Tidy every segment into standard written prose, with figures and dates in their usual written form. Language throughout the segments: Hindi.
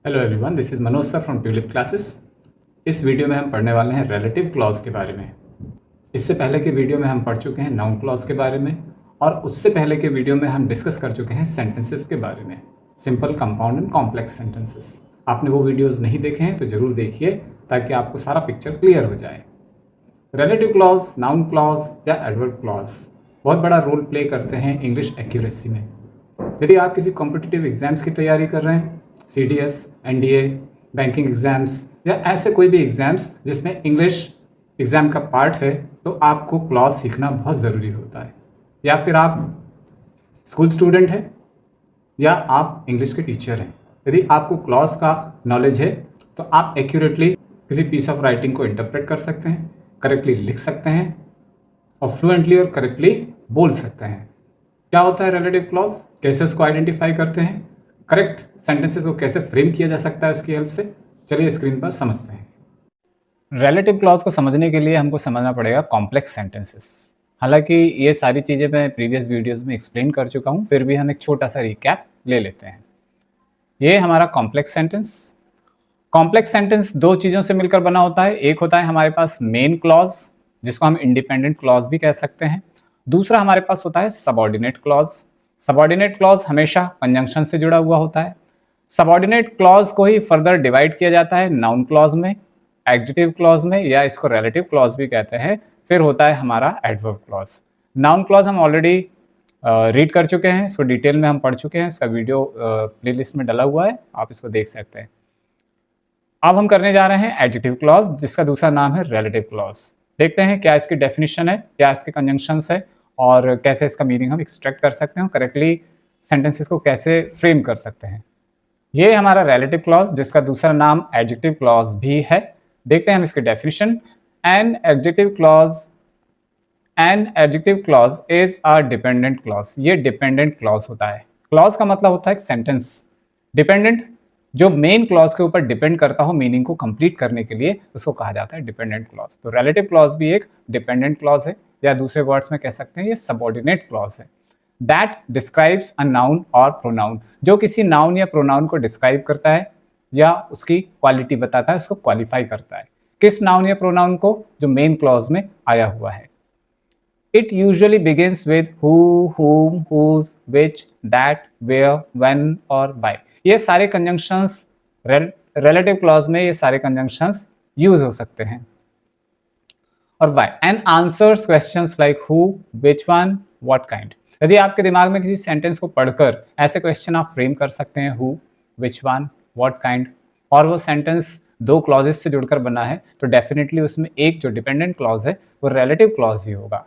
Hello everyone, this is Manoj sir from tulip classes. इस वीडियो में हम पढ़ने वाले हैं रिलेटिव क्लॉज के बारे में। इससे पहले के वीडियो में हम पढ़ चुके हैं नाउन क्लॉज के बारे में, और उससे पहले के वीडियो में हम डिस्कस कर चुके हैं सेंटेंसेस के बारे में, simple, compound and complex sentences. आपने वो वीडियोज़ नहीं देखे हैं तो ज़रूर देखिए ताकि आपको सारा पिक्चर क्लियर हो जाए। रिलेटिव क्लॉज, नाउन क्लॉज या एडवर्ब क्लॉज बहुत बड़ा रोल प्ले करते हैं इंग्लिश एक्यूरेसी में। यदि आप किसी कॉम्पिटिटिव एग्जाम्स की तैयारी कर रहे हैं, CDS, NDA, बैंकिंग एग्जाम्स या ऐसे कोई भी एग्जाम्स जिसमें इंग्लिश एग्जाम का पार्ट है, तो आपको क्लॉज सीखना बहुत ज़रूरी होता है। या फिर आप स्कूल स्टूडेंट हैं या आप इंग्लिश के टीचर हैं, यदि आपको क्लॉज का नॉलेज है तो आप एक्यूरेटली किसी पीस ऑफ राइटिंग को इंटरप्रेट कर सकते हैं, करेक्टली लिख सकते हैं और फ्लुएंटली और करेक्टली बोल सकते हैं। क्या होता है रिलेटिव क्लॉज, कैसे उसको आइडेंटिफाई करते हैं, करेक्ट सेंटेंसेस को कैसे फ्रेम किया जा सकता है उसकी हेल्प से, चलिए स्क्रीन पर समझते हैं। रिलेटिव क्लॉज को समझने के लिए हमको समझना पड़ेगा कॉम्प्लेक्स सेंटेंसेस। हालांकि ये सारी चीज़ें मैं प्रीवियस वीडियोस में एक्सप्लेन कर चुका हूँ, फिर भी हम एक छोटा सा रिकैप ले लेते हैं। ये हमारा कॉम्प्लेक्स सेंटेंस। कॉम्प्लेक्स सेंटेंस दो चीज़ों से मिलकर बना होता है। एक होता है हमारे पास मेन क्लॉज, जिसको हम इंडिपेंडेंट क्लॉज भी कह सकते हैं। दूसरा हमारे पास होता है सबऑर्डिनेट क्लॉज। सबऑर्डिनेट क्लॉज हमेशा कंजंक्शन से जुड़ा हुआ होता है। सबऑर्डिनेट क्लॉज को ही फर्दर डिवाइड किया जाता है नाउन क्लॉज में, एडजेक्टिव क्लॉज में, या इसको रिलेटिव क्लॉज भी कहते हैं। फिर होता है हमारा एडवर्ब क्लॉज। नाउन क्लॉज हम ऑलरेडी रीड कर चुके हैं, इसको डिटेल में हम पढ़ चुके हैं, इसका वीडियो प्लेलिस्ट में डला हुआ है, आप इसको देख सकते हैं। अब हम करने जा रहे हैं एडजेक्टिव क्लॉज, जिसका दूसरा नाम है रिलेटिव क्लॉज। देखते हैं क्या इसकी डेफिनेशन है, क्या इसके कंजंक्शंस है और कैसे इसका मीनिंग हम एक्सट्रैक्ट कर सकते हैं, करेक्टली सेंटेंसेस को कैसे फ्रेम कर सकते हैं। ये हमारा रिलेटिव क्लॉज, जिसका दूसरा नाम एडजेक्टिव क्लॉज भी है। देखते हैं हम इसकी definition. An adjective clause is a dependent clause. ये डिपेंडेंट क्लॉज होता है। क्लॉज का मतलब होता है सेंटेंस। डिपेंडेंट जो मेन क्लॉज के ऊपर डिपेंड करता हो मीनिंग को कंप्लीट करने के लिए, उसको कहा जाता है डिपेंडेंट क्लॉज। तो रिलेटिव क्लॉज भी एक डिपेंडेंट क्लॉज है, या दूसरे वर्ड्स में कह सकते हैं ये सबऑर्डिनेट क्लॉज है। दैट डिस्क्राइब्स अ नाउन और प्रोनाउन, जो किसी नाउन या प्रोनाउन को डिस्क्राइब करता है या उसकी क्वालिटी बताता है, उसको क्वालिफाई करता है। किस नाउन या प्रोनाउन को? जो मेन क्लॉज में आया हुआ है। It usually begins with who, whom, whose, which, that, where, when और by। ये सारे कंजंक्शंस रिलेटिव क्लॉज में, ये सारे कंजंक्शंस यूज हो सकते हैं। और why and answers questions like who, which one, what kind। यदि आपके दिमाग में किसी सेंटेंस को पढ़कर ऐसे क्वेश्चन आप फ्रेम कर सकते हैं, who, which one, what kind, और वो सेंटेंस दो क्लॉजेस से जुड़कर बना है, तो डेफिनेटली उसमें एक जो डिपेंडेंट क्लॉज है वो रिलेटिव क्लॉज ही होगा।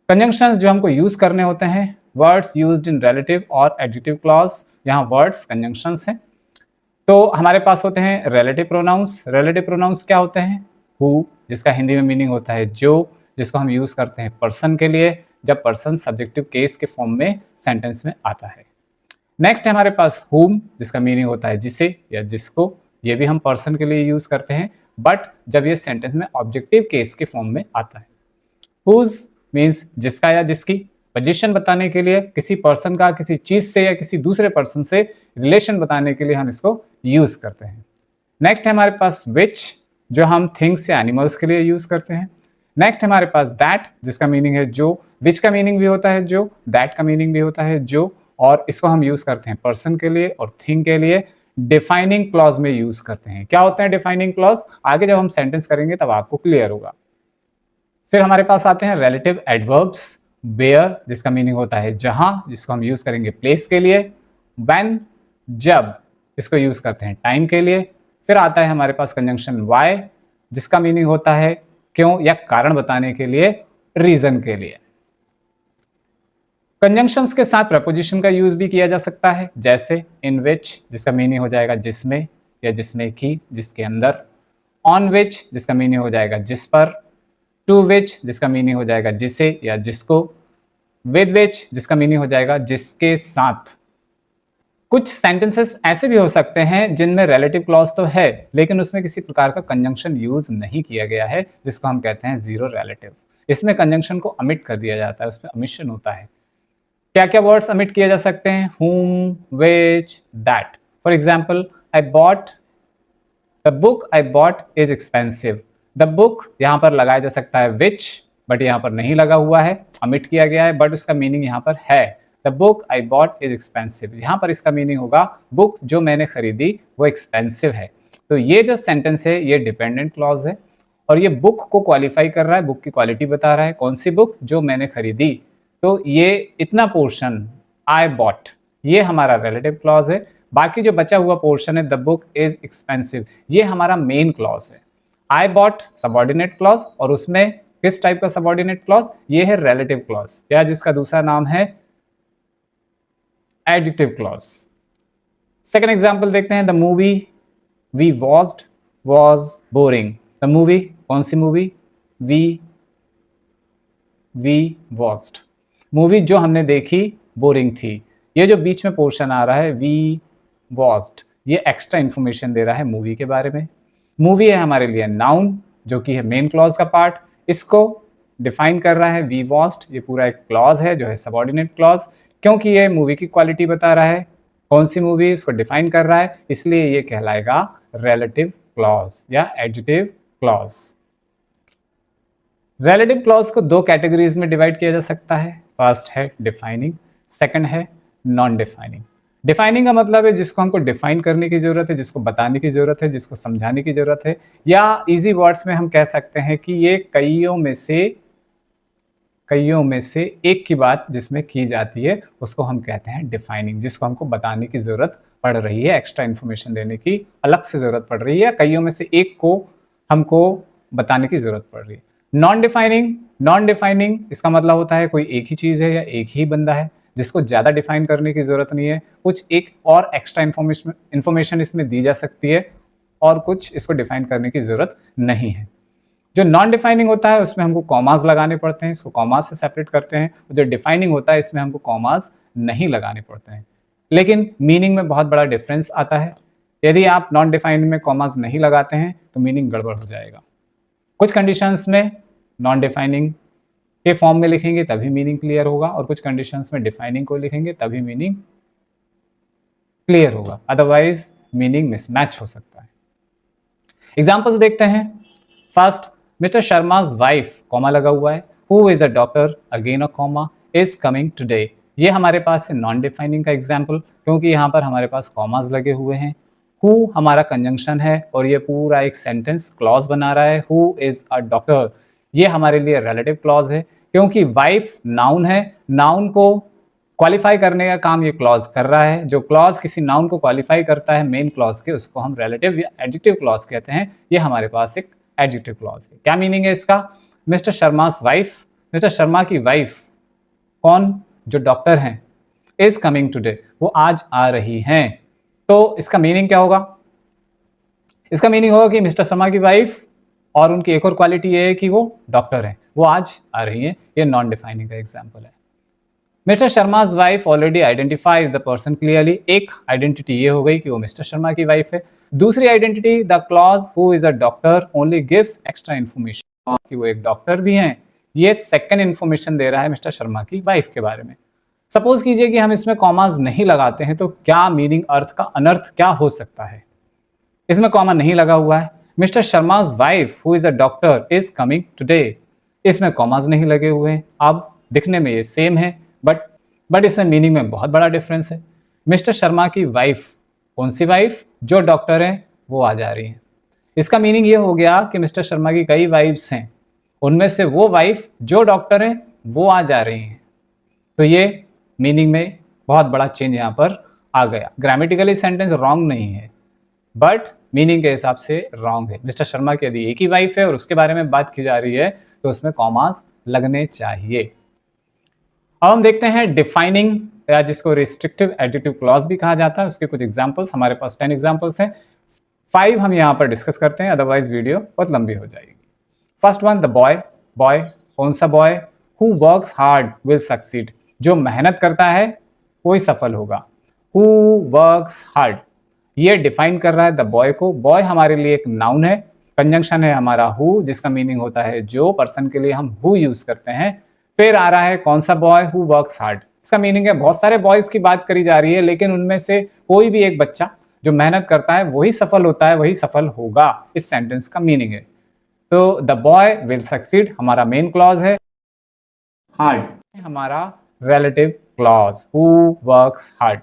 कंजंक्शंस जो हमको यूज करने होते हैं, वर्ड्स यूज्ड इन रिलेटिव और एडजेक्टिव क्लॉज, यहाँ वर्ड्स कंजंक्शंस हैं। तो हमारे पास होते हैं रिलेटिव प्रोनाउंस। रिलेटिव प्रोनाउंस क्या होते हैं? हु, जिसका हिंदी में मीनिंग होता है जो, जिसको हम यूज करते हैं पर्सन के लिए, जब पर्सन सब्जेक्टिव केस के फॉर्म में सेंटेंस में आता है। नेक्स्ट है हमारे पास हुम, जिसका मीनिंग होता है जिसे या जिसको, ये भी हम पर्सन के लिए यूज करते हैं, बट जब ये सेंटेंस में ऑब्जेक्टिव केस के फॉर्म में आता है। हुज मीन्स जिसका या जिसकी, पोजीशन बताने के लिए, किसी पर्सन का किसी चीज से या किसी दूसरे पर्सन से रिलेशन बताने के लिए हम इसको यूज करते हैं। नेक्स्ट है हमारे पास विच, जो हम थिंग्स या एनिमल्स के लिए यूज करते हैं। नेक्स्ट है हमारे पास दैट, जिसका मीनिंग है जो। विच का मीनिंग भी होता है जो, दैट का मीनिंग भी होता है जो, और इसको हम यूज करते हैं पर्सन के लिए और थिंग के लिए। डिफाइनिंग क्लॉज में यूज करते हैं। क्या होते हैं डिफाइनिंग क्लॉज? आगे जब हम सेंटेंस करेंगे तब आपको क्लियर होगा। फिर हमारे पास आते हैं रिलेटिव एडवर्ब्स। वेयर, जिसका मीनिंग होता है जहां, जिसको हम यूज करेंगे प्लेस के लिए। व्हेन, जब, इसको यूज करते हैं टाइम के लिए। फिर आता है हमारे पास कंजंक्शन व्हाई, जिसका मीनिंग होता है क्यों या कारण बताने के लिए, रीजन के लिए। कंजंक्शंस के साथ प्रपोजिशन का यूज भी किया जा सकता है, जैसे इन विच, जिसका मीनिंग हो जाएगा जिसमें या जिसमें की, जिसके अंदर। ऑन विच, जिसका मीनिंग हो जाएगा जिस पर। टू विच, जिसका मीनिंग हो जाएगा जिसे या जिसको। विद विच, जिसका मीनिंग हो जाएगा जिसके साथ। कुछ सेंटेंसेस ऐसे भी हो सकते हैं जिनमें रिलेटिव क्लॉज तो है, लेकिन उसमें किसी प्रकार का कंजंक्शन यूज नहीं किया गया है, जिसको हम कहते हैं जीरो रिलेटिव। इसमें कंजंक्शन को अमिट कर दिया जाता है, उसमें ओमिशन होता है। क्या क्या वर्ड्स अमिट किए जा सकते हैं? whom, which, that। For example, I bought, the book I bought is expensive. The book यहाँ पर लगाया जा सकता है विच, बट यहाँ पर नहीं लगा हुआ है, अमिट किया गया है, बट उसका मीनिंग यहाँ पर है। The book I bought is expensive, यहाँ पर इसका मीनिंग होगा बुक जो मैंने खरीदी वो एक्सपेंसिव है। तो ये जो सेंटेंस है ये डिपेंडेंट क्लॉज है और ये बुक को क्वालिफाई कर रहा है, बुक की क्वालिटी बता रहा है। कौन सी बुक? जो मैंने खरीदी। तो ये इतना पोर्शन आई बॉट, ये हमारा रिलेटिव क्लॉज है। बाकी जो बचा हुआ पोर्शन है द बुक इज एक्सपेंसिव, ये हमारा मेन क्लॉज है। आई बॉट सबऑर्डिनेट क्लॉज और उसमें किस टाइप का सबऑर्डिनेट क्लॉज? ये है रिलेटिव क्लॉज, या जिसका दूसरा नाम है एडजेक्टिव क्लॉज। सेकंड एग्जांपल देखते हैं। The movie we watched was boring. The movie, कौन सी मूवी? वी वॉच्ड, मूवी जो हमने देखी बोरिंग थी। ये जो बीच में पोर्शन आ रहा है वी वॉच्ड, ये एक्स्ट्रा इंफॉर्मेशन दे रहा है मूवी के बारे में। मूवी है हमारे लिए नाउन जो कि है मेन क्लॉज का पार्ट, इसको डिफाइन कर रहा है वी वॉच्ड। ये पूरा एक क्लॉज है जो है सबऑर्डिनेट क्लॉज, क्योंकि ये मूवी की क्वालिटी बता रहा है, कौन सी मूवी इसको डिफाइन कर रहा है, इसलिए ये कहलाएगा रिलेटिव क्लॉज या एडजेक्टिव क्लॉज। रिलेटिव क्लॉज को दो कैटेगरीज में डिवाइड किया जा सकता है। फर्स्ट है डिफाइनिंग, सेकंड है नॉन डिफाइनिंग। डिफाइनिंग का मतलब है जिसको हमको डिफाइन करने की जरूरत है, जिसको बताने की जरूरत है, जिसको समझाने की जरूरत है, या इजी वर्ड्स में हम कह सकते हैं कि ये कईयों में से एक की बात जिसमें की जाती है उसको हम कहते हैं डिफाइनिंग, जिसको हमको बताने की जरूरत पड़ रही है, एक्स्ट्रा इन्फॉर्मेशन देने की अलग से जरूरत पड़ रही है, कईयों में से एक को हमको बताने की जरूरत पड़ रही है। नॉन डिफाइनिंग इसका मतलब होता है कोई एक ही चीज है या एक ही बंदा है जिसको ज्यादा डिफाइन करने की जरूरत नहीं है, कुछ एक और एक्स्ट्रा इंफॉर्मेशन इसमें दी जा सकती है और कुछ इसको डिफाइन करने की जरूरत नहीं है। जो नॉन डिफाइनिंग होता है उसमें हमको कॉमास लगाने पड़ते हैं, इसको कॉमास से सेपरेट करते हैं। जो डिफाइनिंग होता है इसमें हमको कॉमास नहीं लगाने पड़ते हैं, लेकिन मीनिंग में बहुत बड़ा डिफरेंस आता है। यदि आप नॉन डिफाइनिंग में कॉमास नहीं लगाते हैं तो मीनिंग गड़बड़ हो जाएगा। कुछ कंडीशंस में नॉन डिफाइनिंग के फॉर्म में लिखेंगे तभी मीनिंग क्लियर होगा, और कुछ कंडीशंस में डिफाइनिंग को लिखेंगे तभी मीनिंग क्लियर होगा, अदरवाइज मीनिंग मिसमैच हो सकता है। एग्जांपल्स देखते हैं। First, mister Sharma's wife, comma लगा हुआ है, who is a doctor, again a comma, is coming today. ये हमारे पास है नॉन डिफाइनिंग का एग्जाम्पल, क्योंकि यहाँ पर हमारे पास कॉमास लगे हुए हैं। हु हमारा कंजंक्शन है और ये पूरा एक सेंटेंस क्लॉज बना रहा है। हु इज अ डॉक्टर, ये हमारे लिए रिलेटिव क्लॉज है, क्योंकि वाइफ नाउन है, नाउन को क्वालिफाई करने का काम ये क्लॉज कर रहा है। जो क्लॉज किसी नाउन को क्वालिफाई करता है मेन क्लॉज के, उसको हम रिलेटिव या एडजेक्टिव क्लॉज कहते हैं। ये हमारे पास एक एडजेक्टिव क्लॉज है। क्या मीनिंग है इसका? Mister Sharma's wife, mister Sharma की वाइफ, कौन? जो डॉक्टर हैं, इज कमिंग टुडे, वो आज आ रही हैं। तो इसका मीनिंग क्या होगा? इसका मीनिंग होगा कि मिस्टर शर्मा की वाइफ और उनकी एक और क्वालिटी ये है कि वो डॉक्टर हैं, वो आज आ रही हैं। ये नॉन डिफाइनिंग का एग्जाम्पल है। Mister Sharma's wife already identifies the person clearly, एक आइडेंटिटी ये हो गई कि वो मिस्टर शर्मा की वाइफ है। दूसरी identity, the clause who is a doctor only gives extra information कि वो एक डॉक्टर भी हैं, ये सेकंड इन्फॉर्मेशन दे रहा है मिस्टर शर्मा की वाइफ के बारे में। सपोज कीजिए कि हम इसमें कॉमास नहीं लगाते हैं, तो क्या मीनिंग, अर्थ का अनर्थ क्या हो सकता है? इसमें कॉमा नहीं लगा हुआ है। Mister Sharma's wife who is a doctor is coming today, इसमें कॉमास नहीं लगे हुए हैं। अब दिखने में ये सेम है, बट इसमें मीनिंग में बहुत बड़ा डिफरेंस है। मिस्टर शर्मा की वाइफ, कौन सी वाइफ? जो डॉक्टर हैं वो आ जा रही हैं। इसका मीनिंग ये हो गया कि मिस्टर शर्मा की कई वाइफ्स हैं, उनमें से वो वाइफ जो डॉक्टर हैं वो आ जा रही हैं। तो ये मीनिंग में बहुत बड़ा चेंज यहाँ पर आ गया। ग्रामेटिकली सेंटेंस रॉन्ग नहीं है, बट मीनिंग के हिसाब से रॉन्ग है। मिस्टर शर्मा की यदि एक ही वाइफ है और उसके बारे में बात की जा रही है तो उसमें कॉमास लगने चाहिए। अब हम देखते हैं डिफाइनिंग, या जिसको रिस्ट्रिक्टिव एडजेक्टिव क्लॉज भी कहा जाता है, उसके कुछ एग्जांपल्स। हमारे पास 10 एग्जांपल्स हैं, 5 हम यहाँ पर डिस्कस करते हैं, अदरवाइज वीडियो बहुत लंबी हो जाएगी। First one, the boy, boy, कौन सा boy? Who works hard will succeed, जो मेहनत करता है वही सफल होगा। हु वर्क्स हार्ड, ये डिफाइन कर रहा है द बॉय को। बॉय हमारे लिए एक नाउन है, कंजंक्शन है हमारा हु, जिसका मीनिंग होता है जो, पर्सन के लिए हम हु यूज करते हैं। फिर आ रहा है कौन सा बॉय? हु वर्क्स हार्ड, इसका मीनिंग है बहुत सारे बॉयज की बात करी जा रही है, लेकिन उनमें से कोई भी एक बच्चा जो मेहनत करता है वही सफल होता है, वही सफल होगा, इस सेंटेंस का मीनिंग है। तो द बॉय विल सक्सीड हमारा मेन क्लॉज है। हार्ड हमारा relative clause, who works hard.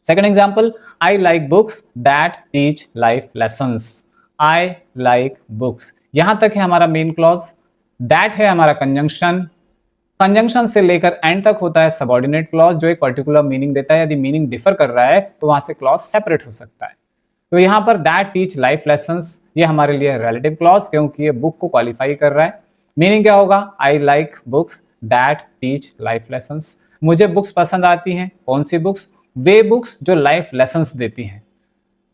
Second example, I like books that teach life lessons. I like books, यहां तक है हमारा मेन क्लॉज। दैट है हमारा कंजंक्शन। कंजंक्शन से लेकर एंड तक होता है सबऑर्डिनेट क्लॉज, जो एक पर्टिकुलर मीनिंग देता है। यदि मीनिंग डिफर कर रहा है तो वहां से क्लॉज सेपरेट हो सकता है। तो यहां पर दैट टीच लाइफ लेसन्स, ये हमारे लिए रिलेटिव क्लॉज, क्योंकि ये बुक को क्वालिफाई कर रहा है। मीनिंग क्या होगा, I like books that teach life lessons. मुझे बुक्स पसंद आती हैं। कौन सी बुक्स? वे बुक्स जो लाइफ लेसन्स देती हैं।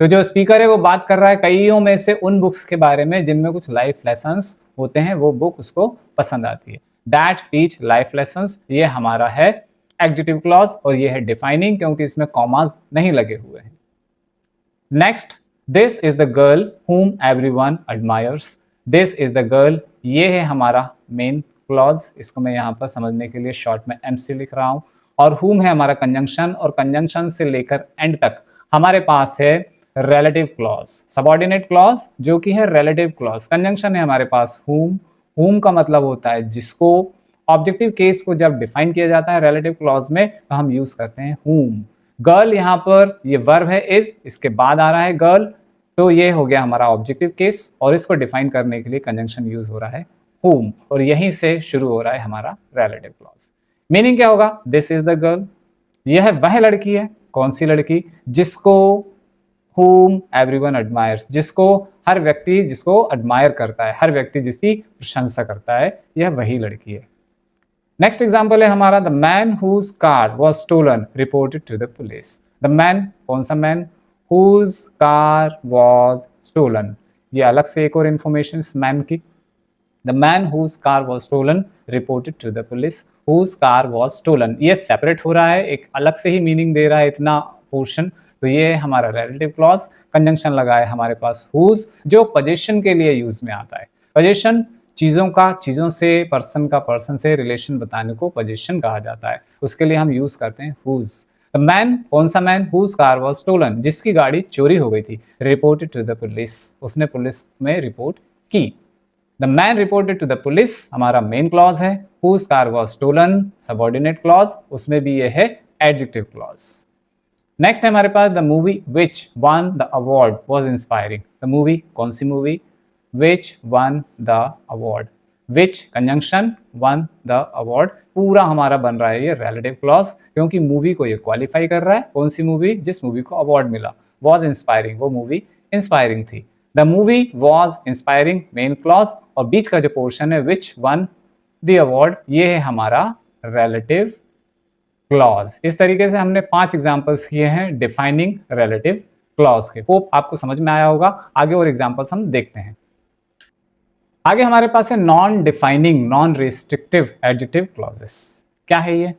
तो जो स्पीकर है वो बात कर रहा है कईयों में से उन बुक्स के बारे में जिनमें कुछ लाइफ लेसन्स होते हैं, वो बुक उसको पसंद आती है। दैट टीच लाइफ लेसन्स, ये हमारा है एडजेक्टिव क्लॉज, और ये है डिफाइनिंग, क्योंकि इसमें कॉमाज नहीं लगे हुए हैं। Next, this is the girl whom everyone admires। This is the girl, ये है हमारा मेन क्लॉज। इसको मैं यहाँ पर समझने के लिए शॉर्ट में MC लिख रहा हूँ। और whom है हमारा कंजंक्शन, और कंजंक्शन से लेकर एंड तक हमारे पास है रिलेटिव क्लॉज, सबऑर्डिनेट क्लॉज जो कि है रिलेटिव क्लॉज। कंजंक्शन है हमारे पास whom। whom का मतलब होता है जिसको। ऑब्जेक्टिव केस को जब डिफाइन किया जाता है रिलेटिव क्लॉज में तो हम यूज करते हैं whom। गर्ल यहाँ पर ये वर्ब है इज, इसके बाद आ रहा है गर्ल, तो ये हो गया हमारा ऑब्जेक्टिव केस, और इसको डिफाइन करने के लिए कंजंक्शन यूज हो रहा है whom, और यहीं से शुरू हो रहा है हमारा रिलेटिव क्लॉज। मीनिंग क्या होगा, दिस इज द गर्ल, यह वह लड़की है। कौन सी लड़की? जिसको whom everyone admires, जिसको हर व्यक्ति जिसको एडमायर करता है, हर व्यक्ति जिसकी प्रशंसा करता है, यह वही लड़की है। नेक्स्ट एग्जाम्पल है हमारा the man whose car was stolen reported to the police. The man, कौन सा man? Whose car was stolen, ये अलग से एक और इंफॉर्मेशन इस मैन की। The man whose car was stolen reported to the police. Whose car was stolen, ये सेपरेट हो रहा है, एक अलग से ही मीनिंग दे रहा है इतना पोर्शन। तो ये हमारा रिलेटिव क्लॉज, कंजंक्शन लगा है हमारे पास हुज, जो पोजीशन के लिए यूज में आता है। पोजीशन चीजों का चीजों से, पर्सन का पर्सन से रिलेशन बताने को पोजीशन कहा जाता है, उसके लिए हम यूज करते हैं हुज। द मैन, कौन सा man? Whose car was stolen, जिसकी गाड़ी चोरी हो गई थी। रिपोर्टेड टू द पुलिस, उसने पुलिस में रिपोर्ट की। The man reported to the police हमारा मेन क्लॉज है। Whose car was stolen subordinate clause, उसमें भी ये है एडजेक्टिव क्लॉज। नेक्स्ट है हमारे पास the movie which won the award was inspiring. The movie, कौन सी movie? Which won the award, which conjunction, one the award, पूरा हमारा बन रहा है ये रिलेटिव क्लॉज, क्योंकि मूवी को ये क्वालिफाई कर रहा है। कौन सी मूवी? जिस मूवी को अवार्ड मिला। वॉज इंस्पायरिंग, वो मूवी इंस्पायरिंग थी। The movie was inspiring main clause, और बीच का जो पोर्शन है विच वन द अवार्ड, ये है हमारा रिलेटिव क्लॉज। इस तरीके से हमने 5 एग्जांपल्स किए हैं डिफाइनिंग रिलेटिव क्लॉज के। होप आपको समझ में आया होगा। आगे और एग्जांपल्स हम देखते हैं। आगे हमारे पास है non defining non restrictive adjective clauses. क्या है ये?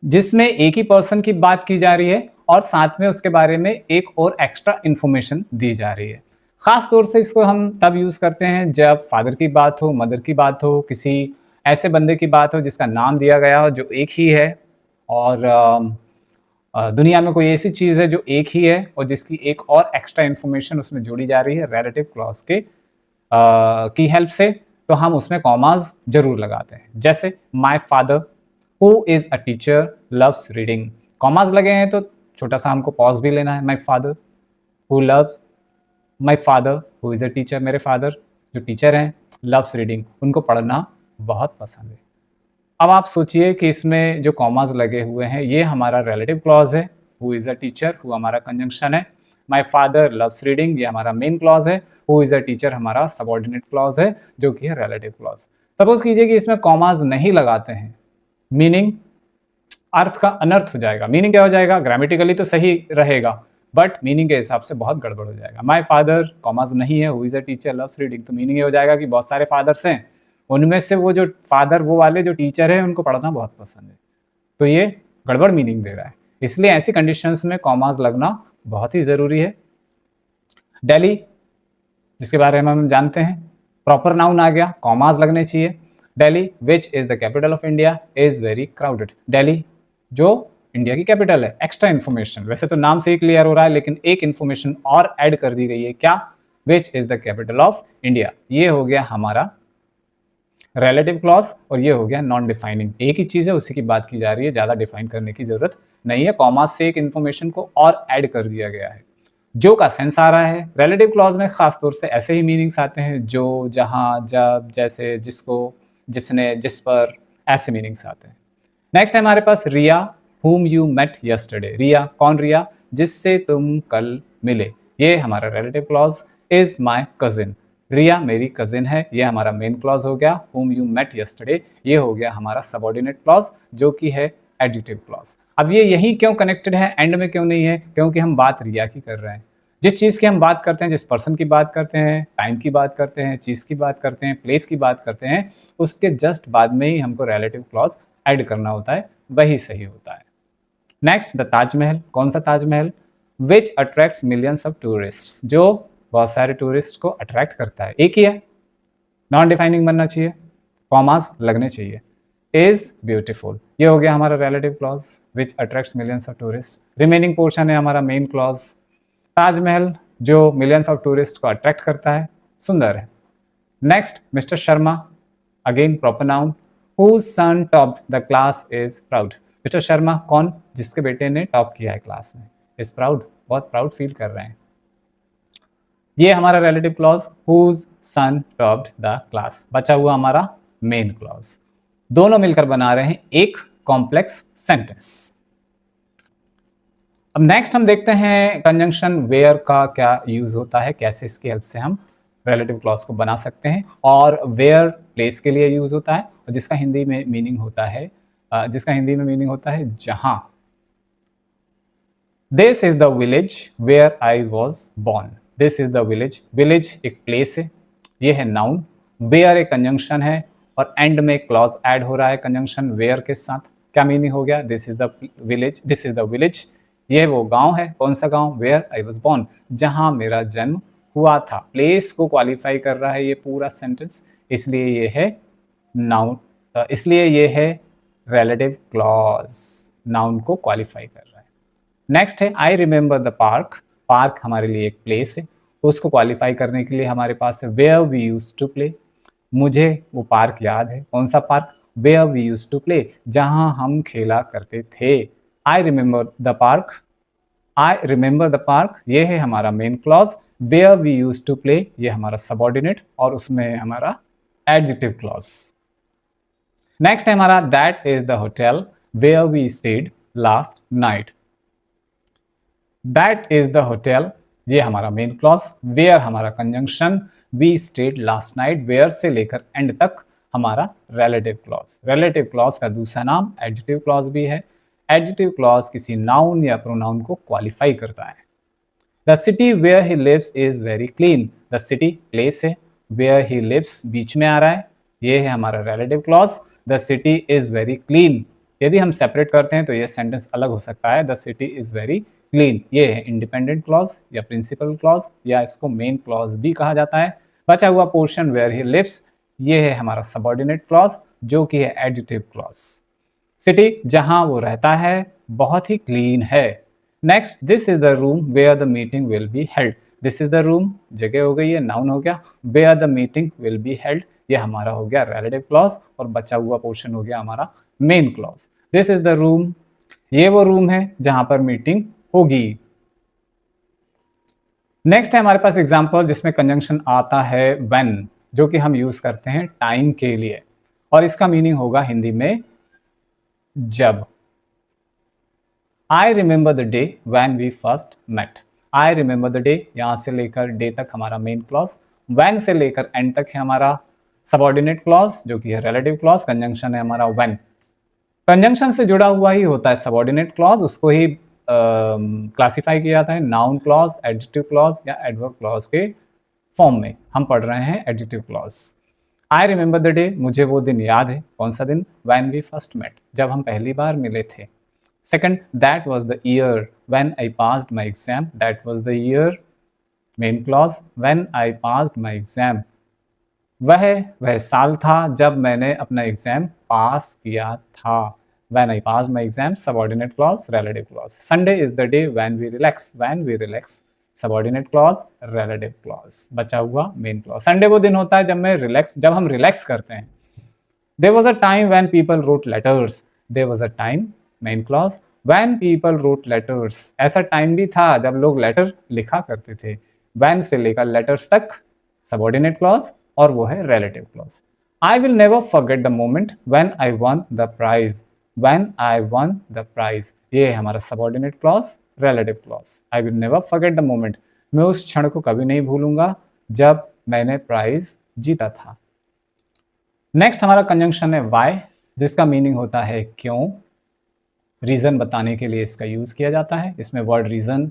जिसमें एक ही पर्सन की बात की जा रही है और साथ में उसके बारे में एक और एक्स्ट्रा इंफॉर्मेशन दी जा रही है। खास तौर से इसको हम तब यूज करते हैं जब फादर की बात हो, मदर की बात हो, किसी ऐसे बंदे की बात हो जिसका नाम दिया गया हो जो एक ही है, और दुनिया में कोई ऐसी चीज़ है जो एक ही है और जिसकी एक और एक्स्ट्रा इन्फॉर्मेशन उसमें जोड़ी जा रही है रिलेटिव क्लॉज के की हेल्प से, तो हम उसमें कॉमाज जरूर लगाते हैं। जैसे my father who is a teacher loves reading, commas लगे हैं तो छोटा सा हमको पॉज भी लेना है। My father who loves, my father who is a teacher, मेरे फादर जो टीचर हैं, लव्स रीडिंग, उनको पढ़ना बहुत पसंद है। अब आप सोचिए कि इसमें जो कॉमाज लगे हुए हैं ये हमारा रिलेटिव क्लॉज है। Who is a teacher, who हमारा कंजंक्शन है। माई फादर लव्स रीडिंग, ये हमारा मेन क्लॉज है। हु इज़ अ टीचर हमारा सबऑर्डिनेट क्लॉज है जो कि है रिलेटिव क्लॉज। सपोज कीजिए कि इसमें कॉमाज नहीं लगाते हैं, मीनिंग अर्थ का अनर्थ हो जाएगा। मीनिंग क्या हो जाएगा? ग्रामेटिकली तो सही रहेगा बट मीनिंग के हिसाब से बहुत गड़बड़ हो जाएगा। माई फादर कॉमाज नहीं है, who is a teacher loves reading, तो मीनिंग ये हो जाएगा कि बहुत सारे फादर्स हैं, उनमें से वो जो फादर वो वाले जो टीचर है उनको पढ़ना बहुत पसंद है, तो ये गड़बड़ मीनिंग दे रहा है। इसलिए ऐसी कंडीशंस में कॉमाज लगना बहुत ही ज़रूरी है। दिल्ली, जिसके बारे में हम जानते हैं, प्रॉपर नाउन आ गया, कॉमाज लगने चाहिए। Delhi which is the capital of India is very crowded, Delhi जो इंडिया की कैपिटल है। एक्स्ट्रा इन्फॉर्मेशन, वैसे तो नाम से ही क्लियर हो रहा है, लेकिन एक इन्फॉर्मेशन और ऐड कर दी गई है, क्या? Which is the capital of India. ये हो गया हमारा रिलेटिव क्लॉज और ये हो गया नॉन डिफाइनिंग। एक ही चीज है, उसी की बात की जा रही है, ज्यादा डिफाइन करने की जरूरत नहीं है। कॉमा से एक इन्फॉर्मेशन को और ऐड कर दिया गया है। जो का सेंस आ रहा है। रिलेटिव क्लॉज में खास तौर से ऐसे ही मीनिंग्स आते हैं, जो, जहां, जब, जैसे, जिसको, जिसने, जिस पर, ऐसे मीनिंग्स आते हैं। नेक्स्ट है हमारे पास रिया, whom you met yesterday। रिया, कौन रिया? जिससे तुम कल मिले। ये हमारा relative clause. Is my cousin, Riya मेरी कजिन है, ये हमारा मेन क्लॉज हो गया। whom you met yesterday, ये हो गया हमारा सबऑर्डिनेट क्लॉज, जो कि है एडिटिव क्लॉज। अब ये यही क्यों कनेक्टेड है, एंड में क्यों नहीं है? क्योंकि हम बात रिया की कर रहे हैं। जिस चीज़ की हम बात करते हैं, जिस पर्सन की बात करते हैं, टाइम की बात करते हैं, चीज़ की बात करते हैं, प्लेस की बात करते हैं, उसके जस्ट बाद में ही हमको रिलेटिव क्लॉज ऐड करना होता है, वही सही होता है। नेक्स्ट, द ताजमहल, कौन सा ताजमहल? विच अट्रैक्ट्स मिलियंस ऑफ टूरिस्ट, जो बहुत सारे टूरिस्ट को अट्रैक्ट करता है। एक ही है, नॉन डिफाइनिंग बनना चाहिए, कॉमास लगने चाहिए। इज ब्यूटीफुल, ये हो गया हमारा relative clause, which attracts millions of tourist. Remaining portion है हमारा मेन क्लॉज। ताजमहल जो मिलियंस ऑफ टूरिस्ट को अट्रैक्ट करता है, सुंदर है। Next, mister Sharma, again proper noun, whose son topped the class is proud। Mister Sharma कौन? जिसके बेटे ने टॉप किया है क्लास में। is proud, बहुत प्राउड फील कर रहे हैं। ये हमारा relative clause, whose son topped the class। बचा हुआ हमारा मेन क्लॉज। दोनों मिलकर बना रहे हैं एक कॉम्प्लेक्स सेंटेंस। अब नेक्स्ट हम देखते हैं कंजंक्शन वेयर का क्या यूज होता है, कैसे इसकी हेल्प से हम रिलेटिव क्लॉज को बना सकते हैं। और वेयर प्लेस के लिए यूज होता है, और जिसका हिंदी में मीनिंग होता है जहां। This is the village where I was born. This is the village, village एक प्लेस है, ये है नाउन। वेयर एक कंजंक्शन है, और एंड में क्लॉज ऐड हो रहा है कंजंक्शन वेयर के साथ। क्या मीनिंग हो गया? This is the village, this is the village, ये वो गांव है। कौन सा गांव? वेयर आई वॉज बॉर्न, जहां मेरा जन्म हुआ था। प्लेस को क्वालिफाई कर रहा है ये पूरा सेंटेंस, इसलिए ये है नाउन, इसलिए ये है रिलेटिव क्लॉज, नाउन को क्वालिफाई कर रहा है। नेक्स्ट है आई रिमेंबर द पार्क, पार्क हमारे लिए एक प्लेस है, उसको क्वालिफाई करने के लिए हमारे पास है where we used to play, मुझे वो पार्क याद है। कौन सा park? Where we used to play, जहां हम खेला करते थे। I remember the park, I remember the park, ये है हमारा main clause. Where we used to play, ये हमारा सबऑर्डिनेट, और उसमें है हमारा एडजेक्टिव क्लॉज। नेक्स्ट है हमारा that is the hotel where we stayed last night. That is the hotel, ये हमारा मेन क्लॉज। वेयर हमारा conjunction, we stayed last night, where से लेकर एंड तक हमारा रिलेटिव क्लॉज। रिलेटिव क्लॉज का दूसरा नाम एडजेक्टिव क्लॉज भी है। एडजेक्टिव क्लॉज किसी नाउन या प्रोनाउन को क्वालिफाई करता है। The city where he lives is very clean, the city place है, वेयर ही लिव्स बीच में आ रहा है, ये है हमारा relative clause. The city is very clean, यदि हम सेपरेट करते हैं तो ये सेंटेंस अलग हो सकता है। The city is very clean, ये है इंडिपेंडेंट क्लॉज या प्रिंसिपल क्लॉज, या इसको मेन क्लॉज भी कहा जाता है। बचा हुआ पोर्शन वेयर ही लिव्स, ये है हमारा सबऑर्डिनेट क्लॉज, जो कि है एडजेक्टिव क्लॉज। सिटी जहां वो रहता है बहुत ही क्लीन है। Next, this is the room where the meeting will be held. This is the room, जगह हो गई है, नाउन हो गया। Where the meeting will be held, ये हमारा हो गया रिलेटिव क्लॉज, और बचा हुआ पोर्शन हो गया हमारा main clause. This is the room, ये वो रूम है जहां पर मीटिंग होगी। नेक्स्ट है हमारे पास एग्जाम्पल जिसमें कंजंक्शन आता है व्हेन, जो कि हम यूज करते हैं टाइम के लिए, और इसका मीनिंग होगा हिंदी में जब। I remember the day when we first met. I remember the day, यहां से लेकर डे तक हमारा मेन क्लॉज, वैन से लेकर एंड तक है हमारा सबऑर्डिनेट क्लॉज, जो कि है रिलेटिव क्लॉज। कंजंक्शन है हमारा व्हेन, कंजंक्शन से जुड़ा हुआ ही होता है सबऑर्डिनेट क्लॉज, उसको ही क्लासिफाई किया जाता है नाउन क्लॉज, एडजेक्टिव क्लॉज या एडवर्ब क्लॉज के फॉर्म में। हम पढ़ रहे हैं adjective clause. I remember the day, मुझे वो दिन याद है। कौन सा दिन? व्हेन वी फर्स्ट मेट, जब हम पहली बार मिले थे। Second, that was the year when I passed my exam. That was the year, main clause, when I passed my exam, वह साल था जब मैंने अपना एग्जाम पास किया था। When I pass my exams, subordinate clause, relative clause. Sunday is the day when we relax. When we relax, subordinate clause, relative clause. बचा हुआ main clause. Sunday वो दिन होता है जब हम relax करते हैं. There was a time when people wrote letters. There was a time, main clause, when people wrote letters. ऐसा time भी था जब लोग letter लिखा करते थे. When से लेकर letters तक subordinate clause और वो है relative clause. I will never forget the moment when I won the prize. When I won the prize. ये है हमारा subordinate clause, relative clause. I will never forget the moment. मैं उस क्षण को कभी नहीं भूलूंगा जब मैंने प्राइज जीता था. नेक्स्ट हमारा कंजंक्शन है वाई, जिसका मीनिंग होता है क्यों. रीजन बताने के लिए इसका यूज किया जाता है. इसमें वर्ड रीजन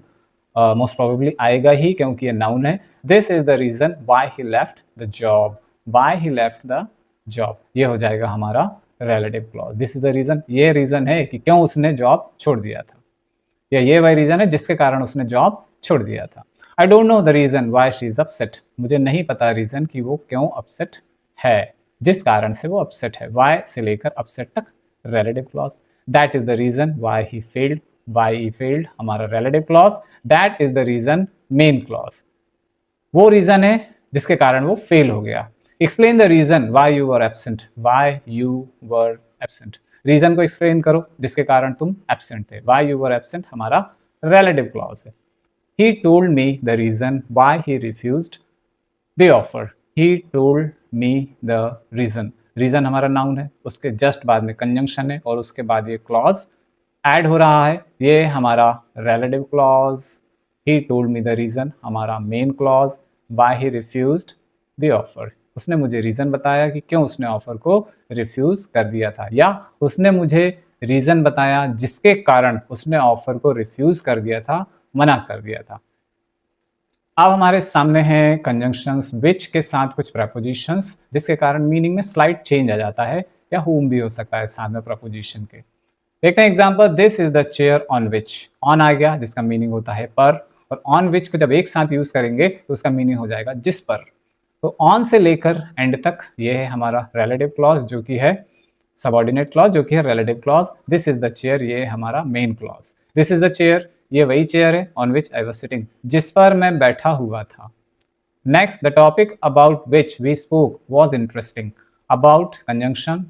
मोस्ट प्रोबेबली आएगा ही क्योंकि ये नाउन है. This is the reason why he left the job. Why he left the job, ये हो जाएगा हमारा relative clause. This is the reason, ये रीजन है कि क्यों उसने जॉब छोड़ दिया था, या ये वही रीजन है जिसके कारण उसने जॉब छोड़ दिया था. I don't know the reason why she is upset. मुझे नहीं पता रीजन कि वो क्यों अपसेट है, जिस कारण से वो अपसेट है. वाई से लेकर अपसेट तक relative clause. That is the reason why he failed. Why he failed हमारा relative clause. That is the reason main clause. वो रीजन है जिसके कारण वो फेल हो गया. Explain the reason why you were absent. Why you were absent, reason को एक्सप्लेन करो जिसके कारण तुम एब्सेंट थे. व्हाई यू वर एब्सेंट हमारा रिलेटिव क्लॉज है. He told me the reason why he refused the offer. He told me the reason. Reason हमारा नाउन है, उसके जस्ट बाद में कंजंक्शन है और उसके बाद ये क्लॉज ऐड हो रहा है. ये हमारा relative clause. He told me the reason हमारा main clause. Why he refused the offer. उसने मुझे रीजन बताया कि क्यों उसने ऑफर को रिफ्यूज कर दिया था, या उसने मुझे रीजन बताया जिसके कारण उसने ऑफर को रिफ्यूज कर दिया था, मना कर दिया था. अब हमारे सामने हैं कंजंक्शंस विच के साथ कुछ प्रपोजिशंस, जिसके कारण मीनिंग में स्लाइट चेंज आ जाता है, या whom भी हो सकता है साथ में प्रपोजिशन के. देखते हैं example. This is the chair on which. On आ गया जिसका मीनिंग होता है पर, और ऑन विच को जब एक साथ यूज करेंगे तो उसका मीनिंग हो जाएगा जिस पर. तो ऑन से लेकर एंड तक ये है हमारा रिलेटिव क्लॉज जो कि है सबऑर्डिनेट क्लॉज, जो कि है relative clause. This is the chair, ये है हमारा main clause. This is the chair, ये वही चेयर है on which I was sitting, जिस पर मैं बैठा हुआ था. Next, the topic about which we spoke was interesting. About conjunction,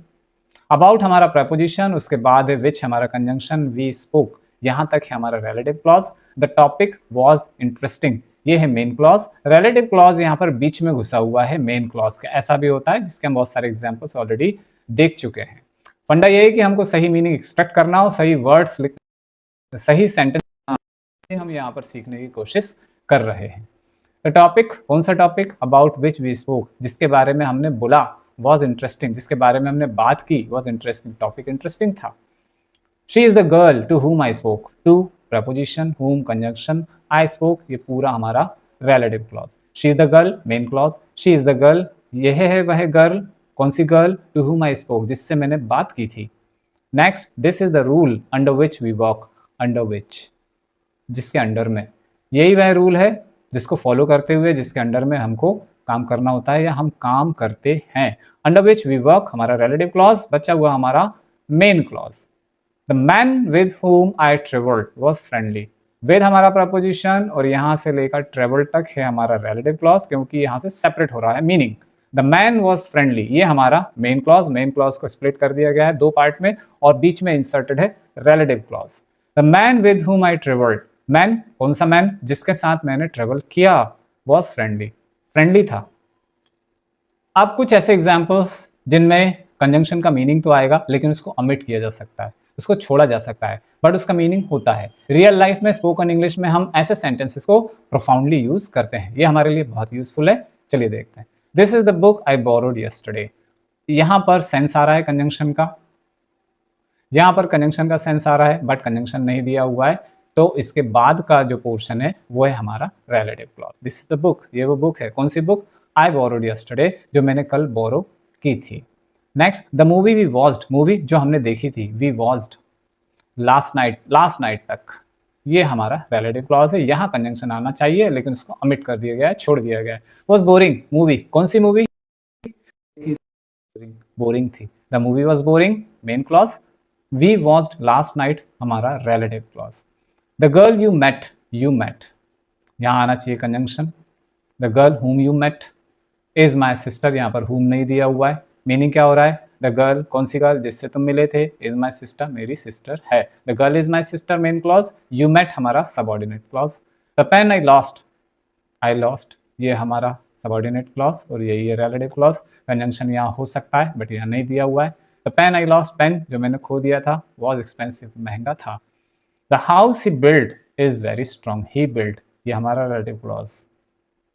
about हमारा प्रपोजिशन, उसके बाद है विच हमारा कंजंक्शन, वी स्पोक यहाँ तक है हमारा relative clause. The topic was interesting, ये है मेन क्लॉज. रिलेटिव क्लॉज यहाँ पर बीच में घुसा हुआ है मेन क्लॉज का. ऐसा भी होता है जिसके हम बहुत सारे एग्जाम्पल्स ऑलरेडी देख चुके हैं. फंडा ये है कि हमको सही मीनिंग एक्सट्रैक्ट करना हो, सही वर्ड्स लिख, सही सेंटेंस हम यहाँ पर सीखने की कोशिश कर रहे हैं. द टॉपिक, कौन सा topic, about which we spoke, जिसके बारे में हमने बोला, वॉज इंटरेस्टिंग, जिसके बारे में हमने बात की, वॉज इंटरेस्टिंग, टॉपिक इंटरेस्टिंग था. She is the girl to whom I spoke. To preposition, whom conjunction, I spoke ये पूरा हमारा relative clause. She is the girl main clause. She is the girl, यह है वह गर्ल, कौन सी girl, to whom I spoke, जिससे मैंने बात की थी. Next, this is the rule under which we walk. Under which, जिसके अंडर में, यही वह रूल है जिसको फॉलो करते हुए जिसके अंडर में हमको काम करना होता है या हम काम करते हैं. अंडर विच वी वर्क हमारा रिलेटिव क्लॉज. बचा हुआ हमारा main clause. The man with whom I traveled was friendly. With हमारा प्रपोजिशन और यहाँ से लेकर ट्रेवल तक है हमारा रिलेटिव क्लॉज, क्योंकि यहाँ से सेपरेट हो रहा है meaning. The man was friendly, ये हमारा मेन क्लॉज. मेन क्लॉज को स्प्लिट कर दिया गया है दो पार्ट में और बीच में इंसर्टेड है relative clause. The man with whom I traveled. Man, कौन सा मैन, जिसके साथ मैंने ट्रेवल किया, वॉज फ्रेंडली, फ्रेंडली था. अब कुछ ऐसे एग्जाम्पल्स जिनमें कंजंक्शन का मीनिंग तो आएगा लेकिन उसको ओमिट किया जा सकता है, उसको छोड़ा जा सकता है, बट उसका मीनिंग होता है. रियल लाइफ में स्पोकन इंग्लिश में हम ऐसे सेंटेंसेस को प्रोफाउंडली यूज करते हैं. ये हमारे लिए बहुत यूजफुल है. चलिए देखते हैं. This is the book I borrowed yesterday. यहाँ पर सेंस आ रहा है कंजंक्शन का, यहाँ पर कंजंक्शन का सेंस आ रहा है बट कंजंक्शन नहीं दिया हुआ है, तो इसके बाद का जो पोर्शन है वो है हमारा relative clause. This is the book, ये वो बुक है, कौन सी बुक, आई बोरोड यस्टरडे, जो मैंने कल बोरो की थी. Next, the movie we watched, movie जो हमने देखी थी, we watched last night, last night तक, ये हमारा रिलेटिव क्लॉज है. यहाँ कंजंक्शन आना चाहिए लेकिन उसको ओमिट कर दिया गया है, छोड़ दिया गया है. वॉज बोरिंग, मूवी, कौन सी मूवी, बोरिंग थी. The movie was boring, main clause. We watched last night हमारा relative clause. The girl you met, यहाँ आना चाहिए conjunction. The girl whom you met is my sister, यहाँ पर whom नहीं दिया हुआ है। मीनिंग क्या हो रहा है? द गर्ल, कौन सी गर्ल? जिससे तुम मिले थे, इज माई सिस्टर, मेरी सिस्टर है। The girl is my sister main clause, you met हमारा subordinate clause. The pen I lost ये हमारा सबॉर्डिनेट क्लॉज और यही है रिलेटिव क्लॉज। कंजंक्शन यहाँ हो सकता है बट यहाँ नहीं दिया हुआ है। The pen I lost, pen जो मैंने खो दिया था, वॉज एक्सपेंसिव, महंगा था। The house he build is very strong, he build ये हमारा रिलेटिव क्लॉज।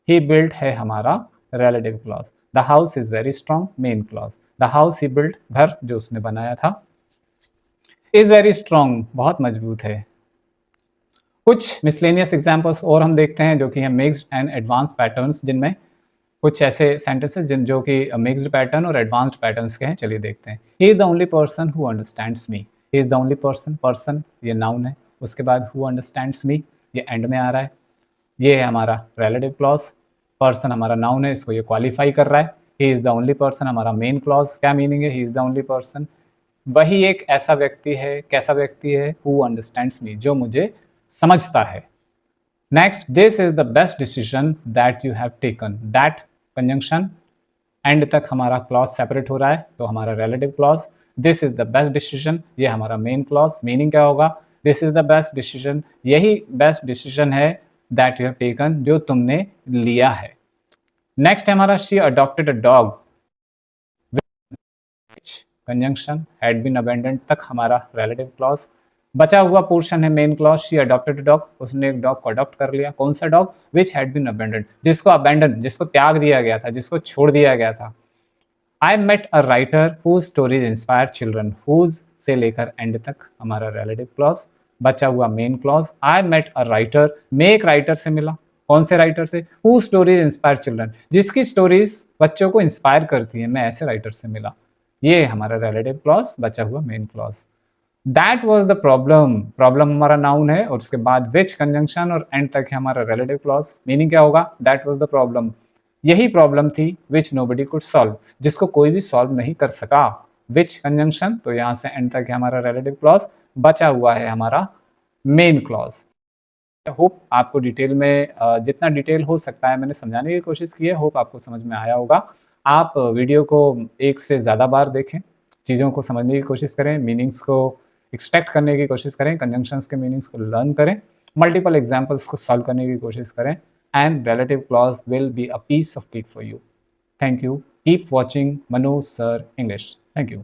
ही बिल्ड है हमारा relative clause. The house is very strong main clause. The house he build, घर जो उसने बनाया था। इज वेरी स्ट्रॉन्ग बहुत मजबूत है। कुछ मिसलेनियस एग्जाम्पल्स और हम देखते हैं जो कि हैं मिक्स्ड एंड एडवांस पैटर्न्स, जिनमें कुछ ऐसे सेंटेंसेस जिन जो कि मिक्स्ड पैटर्न और एडवांस्ड पैटर्न्स के हैं। चलिए देखते हैं। He is the only person who understands me, he is the only person, person ये नाउन है, उसके बाद हु अंडरस्टैंड्स मी ये एंड में आ रहा है। ये है हमारा रिलेटिव क्लॉज। पर्सन हमारा नाउन है, इसको ये क्वालिफाई कर रहा है। He is the only person हमारा मेन क्लॉज। क्या मीनिंग है? He is the only person, वही एक ऐसा व्यक्ति है, कैसा व्यक्ति है? हु अंडरस्टैंड्स मी, जो मुझे समझता है। Next, this is the best decision that you have taken. That conjunction end तक हमारा क्लॉज सेपरेट हो रहा है तो हमारा relative clause. This is the best decision ये हमारा मेन क्लॉज। मीनिंग क्या होगा? This is the best decision, यही बेस्ट डिसीजन है दैट यू हैव टेकन जो तुमने लिया है। नेक्स्ट है हमारा she adopted a dog, conjunction had been abandoned तक हमारा रिलेटिव क्लॉज। बचा हुआ पोर्शन है main clause. She adopted a dog, उसने एक डॉग को अडॉप्ट कर लिया। कौन सा dog? Which had been abandoned, जिसको अबेंडन, जिसको त्याग दिया गया था, जिसको छोड़ दिया गया था। I met a writer whose stories inspire children, whose से लेकर एंड तक हमारा रिलेटिव क्लॉज। बचा हुआ main clause. I met a writer, मैं एक राइटर से मिला। कौन से राइटर से? हु स्टोरीज इंस्पायर चिल्ड्रन, जिसकी स्टोरीज बच्चों को इंस्पायर करती है, मैं ऐसे राइटर से मिला। ये हमारा रिलेटिव क्लॉज, बचा हुआ main clause. That was the problem, problem हमारा नाउन है और उसके बाद विच कंजंक्शन और एंड तक है हमारा रिलेटिव क्लॉज। मीनिंग क्या होगा? दैट वॉज द प्रॉब्लम, यही प्रॉब्लम थी। विच नोबडी कुड सॉल्व, जिसको कोई भी सॉल्व नहीं कर सका। विच कंजंक्शन, तो यहाँ से एंड तक है हमारा रिलेटिव क्लॉज, बचा हुआ है हमारा मेन क्लॉज। होप आपको डिटेल में जितना डिटेल हो सकता है मैंने समझाने की कोशिश की है। होप आपको समझ में आया होगा। आप वीडियो को एक से ज़्यादा बार देखें, चीज़ों को समझने की कोशिश करें, मीनिंग्स को एक्सट्रैक्ट करने की कोशिश करें, कंजंक्शंस के मीनिंग्स को लर्न करें, मल्टीपल एग्जाम्पल्स को सॉल्व करने की कोशिश करें, and relative clause will be a piece of cake for you. Thank you. Keep watching Manoj sir English. Thank you.